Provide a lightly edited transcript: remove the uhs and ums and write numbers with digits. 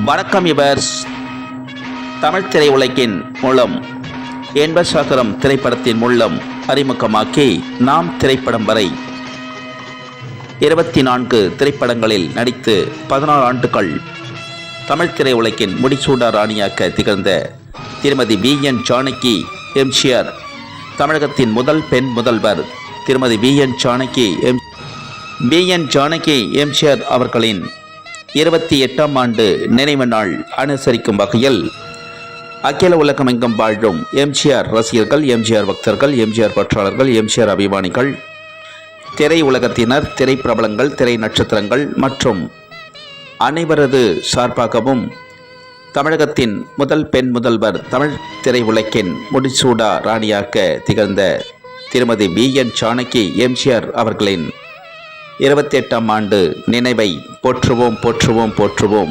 வணக்கம் இவர்ஸ். தமிழ் திரையுலகின் மூலம் என்பசாகரம் திரைப்படத்தின் மூலம் அறிமுகமாக்கி நாம் திரைப்படம் வரை 24 திரைப்படங்களில் நடித்து 16 ஆண்டுகள் தமிழ் திரையுலகின் முடிசூடா ராணியாக்க திகழ்ந்த திருமதி VN ஜானகி எம்ஜிஆர், தமிழகத்தின் முதல் பெண் முதல்வர் திருமதி VN ஜானகி எம்ஜிஆர் அவர்களின் 28ஆம் ஆண்டு நினைவு நாள் அனுசரிக்கும் வகையில் அகில உலகமெங்கும் வாழும் எம்ஜிஆர் ரசிகர்கள், எம்ஜிஆர் பக்தர்கள், எம்ஜிஆர் பற்றாளர்கள், எம்ஜிஆர் அபிமானிகள், திரை உலகத்தினர், திரைப்பிரபலங்கள், திரை நட்சத்திரங்கள் மற்றும் அனைவரது சார்பாகவும் தமிழகத்தின் முதல் பெண் முதல்வர், தமிழ் திரையுலகின் முடிசூடா ராணியாக்க திகழ்ந்த திருமதி VN ஜானகி எம்ஜிஆர் அவர்களின் 28ஆம் ஆண்டு நினைவை போற்றுவோம்.